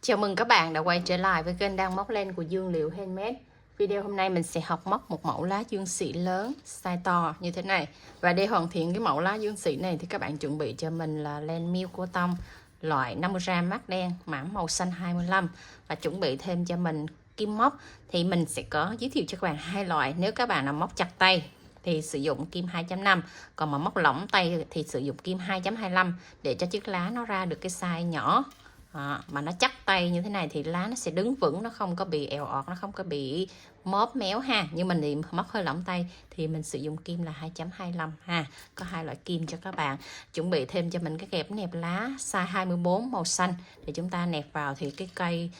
Chào mừng các bạn đã quay trở lại với kênh Đang Móc Len của Dương Liệu Handmade. Video hôm nay mình sẽ học móc một mẫu lá dương xị lớn, size to như thế này. Và để hoàn thiện cái mẫu lá dương xị này thì các bạn chuẩn bị cho mình là len miêu cô tông loại 50g mát đen, mã màu xanh 25. Và chuẩn bị thêm cho mình kim móc. Thì mình sẽ có giới thiệu cho các bạn hai loại. Nếu các bạn nào móc chặt tay thì sử dụng kim 2.5, còn mà móc lỏng tay thì sử dụng kim 2.25 để cho chiếc lá nó ra được cái size nhỏ. Mà nó chắc tay như thế này thì lá nó sẽ đứng vững, nó không có bị èo ọt, nó không có bị móp méo ha. Nhưng mình thì móc hơi lỏng tay thì mình sử dụng kim là 2.25 ha. Có hai loại kim cho các bạn. Chuẩn bị thêm cho mình cái kẹp nẹp lá size 24 màu xanh để chúng ta nẹp vào thì cái cây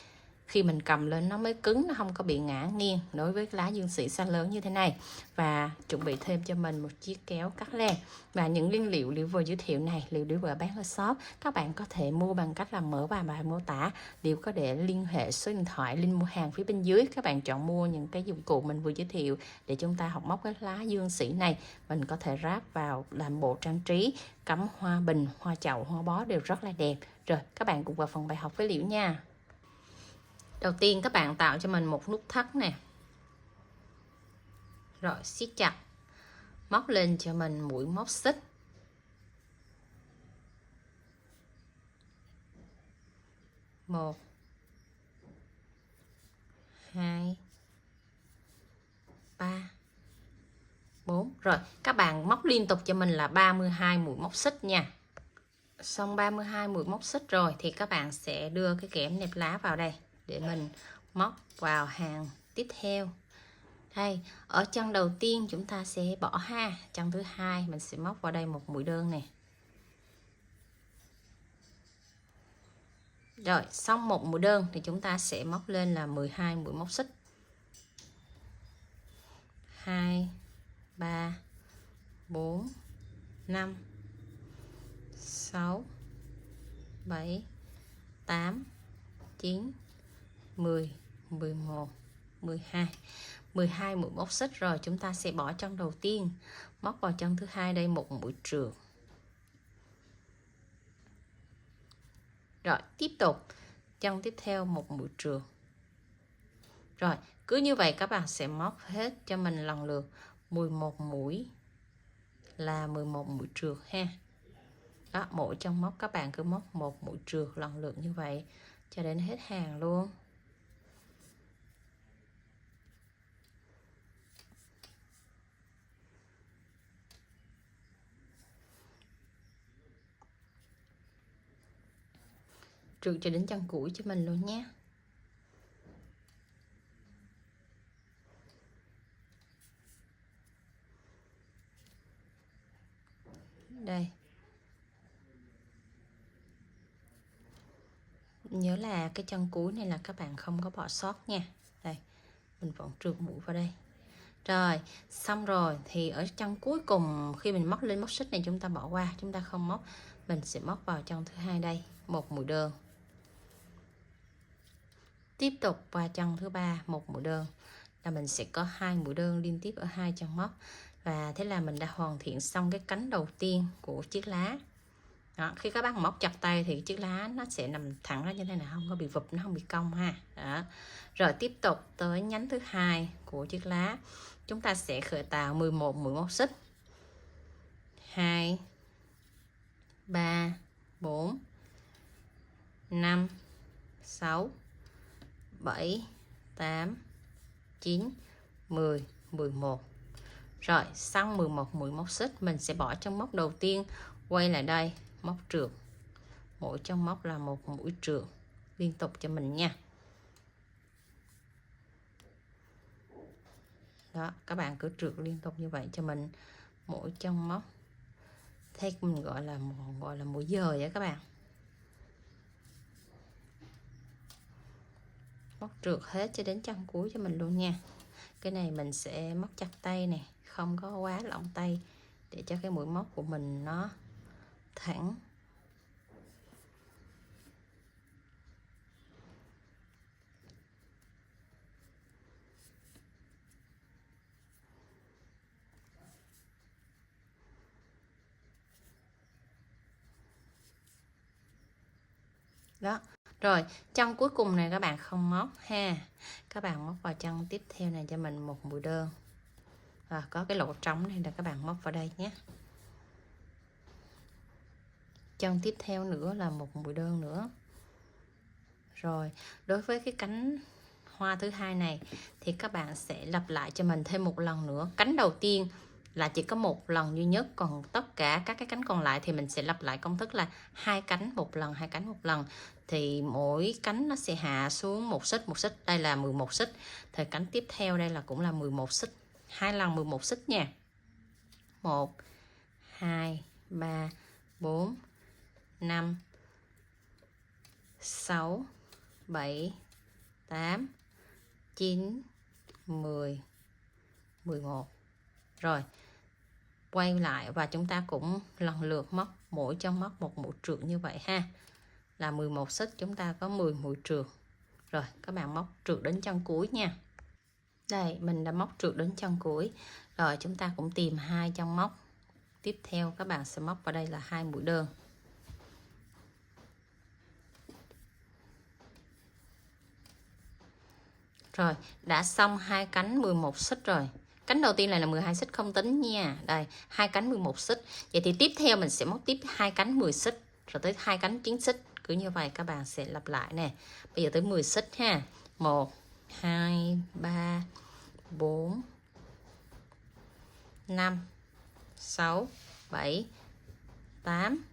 khi mình cầm lên nó mới cứng, nó không có bị ngã nghiêng đối với lá dương xị size lớn như thế này. Và chuẩn bị thêm cho mình một chiếc kéo cắt len. Và những nguyên liệu vừa giới thiệu này đều vừa bán ở shop, các bạn có thể mua bằng cách là mở vào bài mô tả. Đều có để liên hệ số điện thoại, link mua hàng phía bên dưới. Các bạn chọn mua những cái dụng cụ mình vừa giới thiệu để chúng ta học móc cái lá dương xị này. Mình có thể ráp vào làm bộ trang trí, cắm hoa bình, hoa chậu, hoa bó đều rất là đẹp. Rồi các bạn cùng vào phần bài học với Liễu nha. Đầu tiên các bạn tạo cho mình một nút thắt nè. Rồi siết chặt. Móc lên cho mình mũi móc xích. Một, 2, 3, 4. Rồi các bạn móc liên tục cho mình là 32 mũi móc xích nha. Xong 32 mũi móc xích rồi thì các bạn sẽ đưa cái kẽm nẹp lá vào đây để mình móc vào hàng tiếp theo. Đây, ở chân đầu tiên chúng ta sẽ bỏ ha. Chân thứ hai mình sẽ móc vào đây một mũi đơn nè. Rồi, xong một mũi đơn thì chúng ta sẽ móc lên là 12 mũi móc xích. 2, 3, 4, 5, 6, 7, 8, 9, 10, 11, 12. 12 mũi móc xích rồi, chúng ta sẽ bỏ chân đầu tiên, móc vào chân thứ hai đây một mũi trượt. Rồi, tiếp tục chân tiếp theo một mũi trượt. Rồi, cứ như vậy các bạn sẽ móc hết cho mình lần lượt 11 mũi là 11 mũi trượt ha. Đó, mỗi chân móc các bạn cứ móc một mũi trượt lần lượt như vậy cho đến hết hàng luôn. Trượt cho đến chân cuối cho mình luôn nhé. Đây. Nhớ là cái chân cuối này là các bạn không có bỏ sót nha. Đây, mình vẫn trượt mũi vào đây. Rồi, xong rồi thì ở chân cuối cùng khi mình móc lên móc xích này chúng ta bỏ qua, chúng ta không móc. Mình sẽ móc vào chân thứ hai đây, một mũi đơn. Tiếp tục qua chân thứ ba một mũi đơn. Là mình sẽ có 2 mũi đơn liên tiếp ở hai chân móc. Và thế là mình đã hoàn thiện xong cái cánh đầu tiên của chiếc lá. Đó, khi các bạn móc chặt tay thì chiếc lá nó sẽ nằm thẳng ra như thế này, không có bị vụp, nó không bị cong ha. Đó. Rồi tiếp tục tới nhánh thứ hai của chiếc lá. Chúng ta sẽ khởi tạo 11 mũi móc xích. 2, 3, 4, 5, 6, 7, 8, 9, 10, 11. Rồi, xong 11 mũi móc xích, mình sẽ bỏ trong móc đầu tiên, quay lại đây, móc trượt. Mỗi trong móc là một mũi trượt liên tục cho mình nha. Đó, các bạn cứ trượt liên tục như vậy cho mình mỗi trong móc. Thế mình gọi là mũi dời á các bạn. móc trượt hết cho đến chân cuối cho mình luôn nha. Cái này mình sẽ móc chặt tay nè, không có quá lỏng tay, để cho cái mũi móc của mình nó thẳng. Đó. Rồi, chân cuối cùng này các bạn không móc ha. Các bạn móc vào chân tiếp theo này cho mình một mũi đơn. Và có cái lỗ trống này là các bạn móc vào đây nhé. Chân tiếp theo nữa là một mũi đơn nữa. Rồi, đối với cái cánh hoa thứ hai này thì các bạn sẽ lặp lại cho mình thêm một lần nữa. Cánh đầu tiên là chỉ có một lần duy nhất, còn tất cả các cái cánh còn lại thì mình sẽ lặp lại công thức là hai cánh một lần, hai cánh một lần, thì mỗi cánh nó sẽ hạ xuống một xích, một xích. Đây là 11 xích. Thì cánh tiếp theo đây là cũng là 11 xích, hai lần 11 xích nha. 1 2 3 4 5 6 7 8 9 10 11. Rồi, quay lại và chúng ta cũng lần lượt móc mỗi chân móc một mũi trượt như vậy ha. Là 11 xích chúng ta có 10 mũi trượt. Rồi, các bạn móc trượt đến chân cuối nha. Đây, mình đã móc trượt đến chân cuối. Rồi, chúng ta cũng tìm hai chân móc. Tiếp theo các bạn sẽ móc vào đây là hai mũi đơn. Rồi, đã xong hai cánh 11 xích rồi. Cánh đầu tiên này là 12 xích không tính nha. Đây, hai cánh 11 xích. Vậy thì tiếp theo mình sẽ móc tiếp hai cánh 10 xích, rồi tới hai cánh 9 xích. Cứ như vậy các bạn sẽ lặp lại nè. Bây giờ tới 10 xích ha. 1 2 3 4 5 6 7 8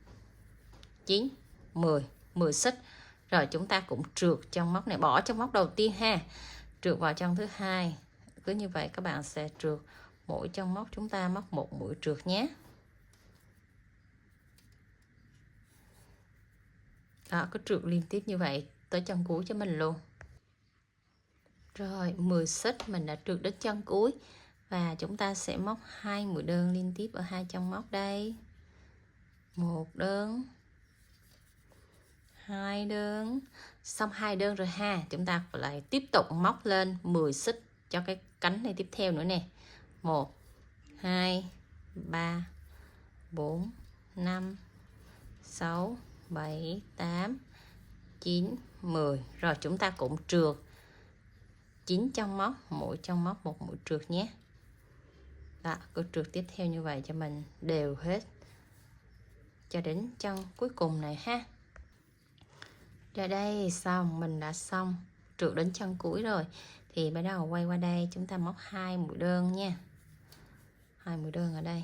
9 10. 10 xích. Rồi chúng ta cũng trượt trong móc này, bỏ trong móc đầu tiên ha. Trượt vào chân thứ hai. Cứ như vậy các bạn sẽ trượt mỗi chân móc, chúng ta móc một mũi trượt nhé. Đó, cứ trượt liên tiếp như vậy tới chân cuối cho mình luôn. Rồi, 10 xích mình đã trượt đến chân cuối và chúng ta sẽ móc hai mũi đơn liên tiếp ở hai chân móc đây. Một đơn, hai đơn. Xong hai đơn rồi ha, chúng ta lại tiếp tục móc lên 10 xích cho cái cánh này tiếp theo nữa nè. 1 2 3 4 5 6 7 8 9 10. Rồi chúng ta cũng trượt 9 chân móc, mỗi chân móc một mũi trượt nhé. Đó, cứ trượt tiếp theo như vậy cho mình đều hết cho đến chân cuối cùng này ha. Rồi đây, xong, mình đã xong trượt đến chân cuối rồi. Thì bắt đầu quay qua đây, chúng ta móc hai mũi đơn nha. Hai mũi đơn ở đây.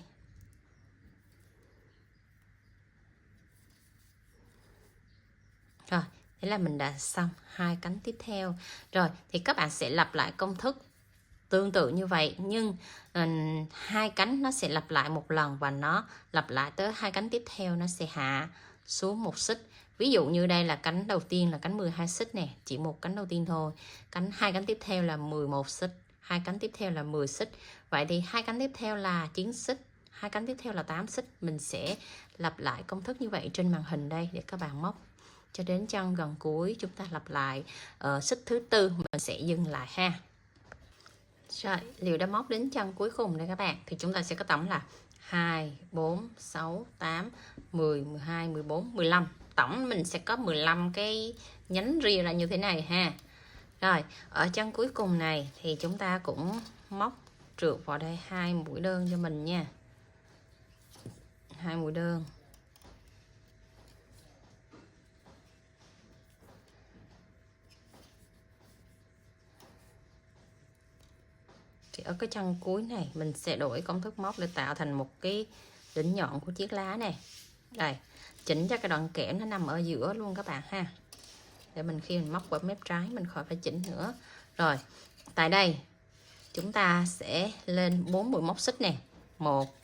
Rồi, thế là mình đã xong hai cánh tiếp theo. Rồi, thì các bạn sẽ lặp lại công thức tương tự như vậy, nhưng hai cánh nó sẽ lặp lại một lần và nó lặp lại tới hai cánh tiếp theo nó sẽ hạ xuống một xích. Ví dụ như đây là cánh đầu tiên là cánh 12 xích nè, chỉ một cánh đầu tiên thôi. Hai cánh tiếp theo là 11 xích, hai cánh tiếp theo là 10 xích. Vậy thì hai cánh tiếp theo là 9 xích, hai cánh tiếp theo là 8 xích. Mình sẽ lặp lại công thức như vậy trên màn hình đây để các bạn móc cho đến chân gần cuối. Chúng ta lặp lại ở xích thứ tư mình sẽ dừng lại ha. Rồi, liệu đã móc đến chân cuối cùng đây các bạn, thì chúng ta sẽ có tổng là 2, 4, 6, 8, 10, 12, 14, 15. Tổng mình sẽ có 15 cái nhánh ria ra như thế này ha. Rồi, ở chân cuối cùng này thì chúng ta cũng móc trượt vào đây hai mũi đơn cho mình nha. Hai mũi đơn. Thì ở cái chân cuối này mình sẽ đổi công thức móc để tạo thành một cái đỉnh nhọn của chiếc lá này. Đây, chỉnh cho cái đoạn kẽm nó nằm ở giữa luôn các bạn ha. Để mình khi mình móc qua mép trái mình khỏi phải chỉnh nữa. Rồi, tại đây chúng ta sẽ lên 4 mũi móc xích nè. 1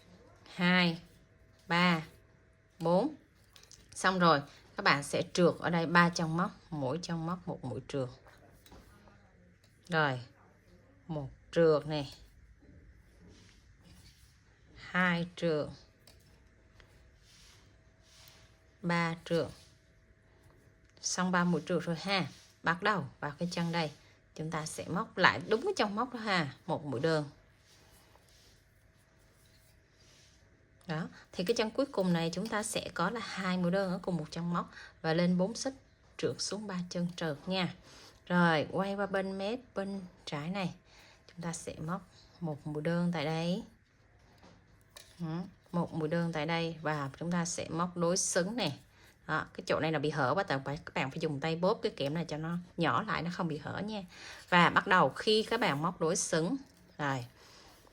2 3 4. Xong rồi, các bạn sẽ trượt ở đây 3 chân móc, mỗi chân móc một mũi trượt. Rồi, một trượt này, 2 trượt, 3 trượt. Xong 3 mũi trượt rồi ha. Bắt đầu vào cái chân đây, chúng ta sẽ móc lại đúng cái trong móc đó ha, một mũi đơn. Đó, thì cái chân cuối cùng này chúng ta sẽ có là 2 mũi đơn ở cùng một chân móc và lên 4 xích trượt xuống 3 chân trượt nha. Rồi, quay qua bên mép bên trái này, chúng ta sẽ móc một mũi đơn tại đây. Một mũi đơn tại đây và chúng ta sẽ móc đối xứng này. Đó, cái chỗ này là bị hở quá, các bạn phải dùng tay bóp cái kẽm này cho nó nhỏ lại, nó không bị hở nha. Và bắt đầu khi các bạn móc đối xứng, rồi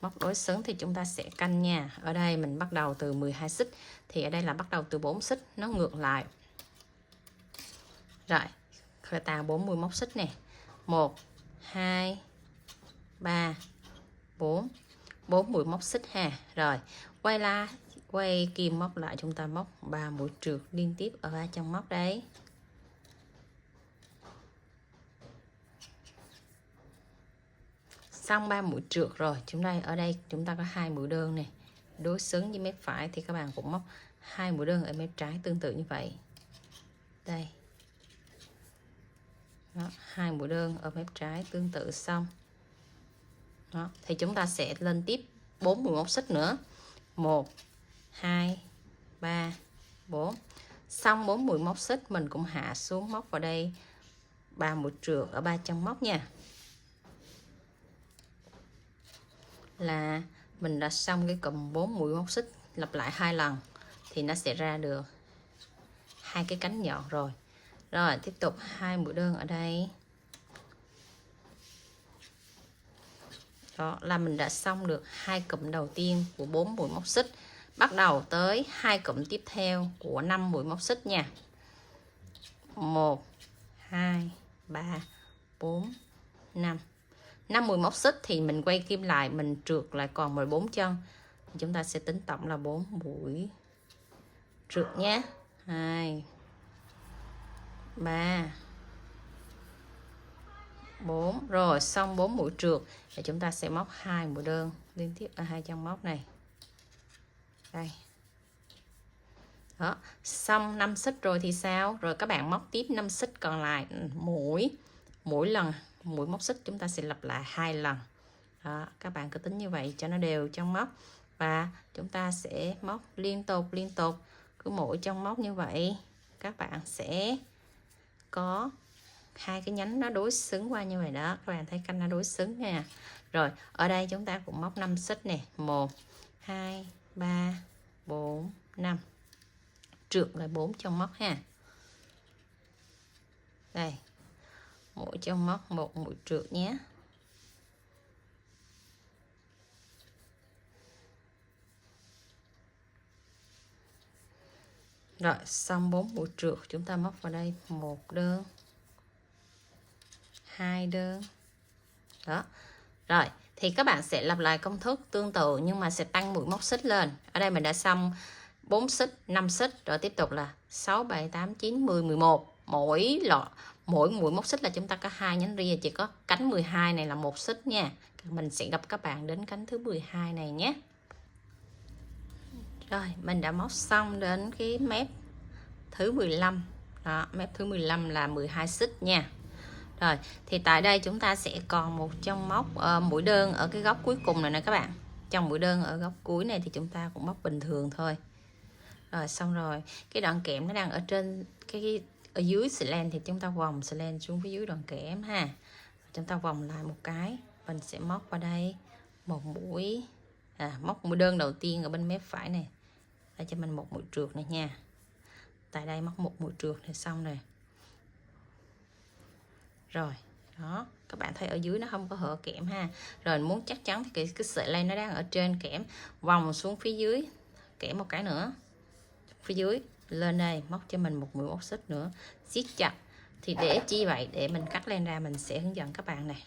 móc đối xứng thì chúng ta sẽ canh nha. Ở đây mình bắt đầu từ 12 xích, thì ở đây là bắt đầu từ 4 xích, nó ngược lại. Rồi, khởi tạo 40 móc xích này. 1 2 3 4 4 mũi móc xích ha. Rồi, quay kim móc lại, chúng ta móc 3 mũi trượt liên tiếp ở 3 chân móc đấy. Xong 3 mũi trượt rồi, ở đây chúng ta có 2 mũi đơn này. Đối xứng với mép phải thì các bạn cũng móc 2 mũi đơn ở mép trái tương tự như vậy. Đây. Đó, 2 mũi đơn ở mép trái tương tự xong. Đó, thì chúng ta sẽ lên tiếp 4 mũi móc xích nữa. 1 2 3 4. Xong 4 mũi móc xích mình cũng hạ xuống móc vào đây 3 mũi trượt ở 3 chân móc nha. Là mình đã xong cái cụm 4 mũi móc xích, lặp lại 2 lần thì nó sẽ ra được 2 cái cánh nhọn rồi. Rồi tiếp tục 2 mũi đơn ở đây. Đó là mình đã xong được 2 cụm đầu tiên của 4 mũi móc xích. Bắt đầu tới 2 cụm tiếp theo của 5 mũi móc xích nha. 1 2 3 4 5. 5 mũi móc xích thì mình quay kim lại, mình trượt lại còn 14 chân. Chúng ta sẽ tính tổng là 4 mũi trượt nhé. 2 3 4. Rồi xong 4 mũi trượt thì chúng ta sẽ móc 2 mũi đơn liên tiếp ở 2 chân móc này. Đây. Đó, xong 5 xích rồi thì sao? Rồi các bạn móc tiếp 5 xích còn lại, mỗi lần mũi móc xích chúng ta sẽ lặp lại 2 lần. Đó, các bạn cứ tính như vậy cho nó đều chân móc và chúng ta sẽ móc liên tục, cứ mỗi chân móc như vậy các bạn sẽ có 2 cái nhánh nó đối xứng qua như vậy đó. Các bạn thấy canh nó đối xứng nha. Rồi, ở đây chúng ta cũng móc 5 xích nè. 1 2 3 4 5. Trượt lại 4 chân móc ha. Đây. Mỗi chân móc một mũi trượt nhé. Rồi, xong 4 mũi trượt, chúng ta móc vào đây 1 đơn, 2 đơn. Đó. Rồi, thì các bạn sẽ lặp lại công thức tương tự nhưng mà sẽ tăng mũi móc xích lên. Ở đây mình đã xong 4 xích, 5 xích, rồi tiếp tục là 6 7 8 9 10 11. Mỗi mũi móc xích là chúng ta có 2 nhánh ria, chỉ có cánh 12 này là 1 xích nha. Mình sẽ gặp các bạn đến cánh thứ 12 này nhé. Rồi, mình đã móc xong đến cái mép thứ 15. Đó, mép thứ 15 là 12 xích nha. Rồi, thì tại đây chúng ta sẽ còn một chân móc mũi đơn ở cái góc cuối cùng này nè các bạn. Trong mũi đơn ở góc cuối này thì chúng ta cũng móc bình thường thôi. Rồi xong rồi, cái đoạn kẽm nó đang ở trên cái ở dưới xì len thì chúng ta vòng xì len xuống phía dưới đoạn kẽm ha. Chúng ta vòng lại một cái, mình sẽ móc vào đây một mũi, móc mũi đơn đầu tiên ở bên mép phải này. Đây cho mình một mũi trượt này nha. Tại đây móc một mũi trượt thì xong rồi. Rồi, đó, các bạn thấy ở dưới nó không có hở kẽm ha. Rồi muốn chắc chắn thì cái sợi len nó đang ở trên kẽm, vòng xuống phía dưới, kẽm một cái nữa. Phía dưới lên đây móc cho mình một mũi móc xích nữa, siết chặt. Thì để chi vậy? Để mình cắt len ra, mình sẽ hướng dẫn các bạn này.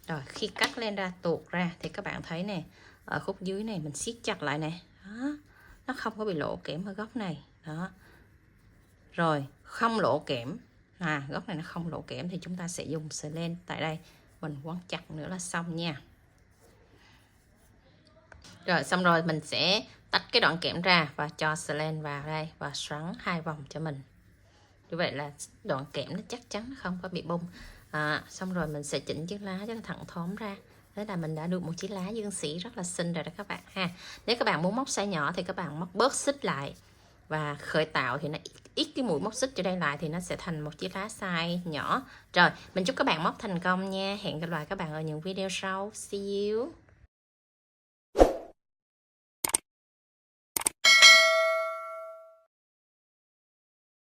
Rồi khi cắt len ra tuột ra thì các bạn thấy nè, ở khúc dưới này mình siết chặt lại nè. Đó, nó không có bị lộ kẽm ở góc này. Đó. Rồi không lộ kẽm Góc này nó không lộ kẽm thì chúng ta sẽ dùng sợi len tại đây mình quấn chặt nữa là xong nha. Rồi xong rồi mình sẽ tách cái đoạn kẽm ra và cho sợi len vào đây và xoắn 2 vòng cho mình. Như vậy là đoạn kẽm nó chắc chắn nó không có bị bung. Xong rồi mình sẽ chỉnh chiếc lá cho nó thẳng thóm ra. Thế là mình đã được một chiếc lá dương sỉ rất là xinh rồi đó các bạn ha. Nếu các bạn muốn móc size nhỏ thì các bạn móc bớt xích lại và khởi tạo thì nó ít cái mũi móc xích cho đây lại thì nó sẽ thành một chiếc lá size nhỏ. Rồi, mình chúc các bạn móc thành công nha. Hẹn gặp lại các bạn ở những video sau. See you.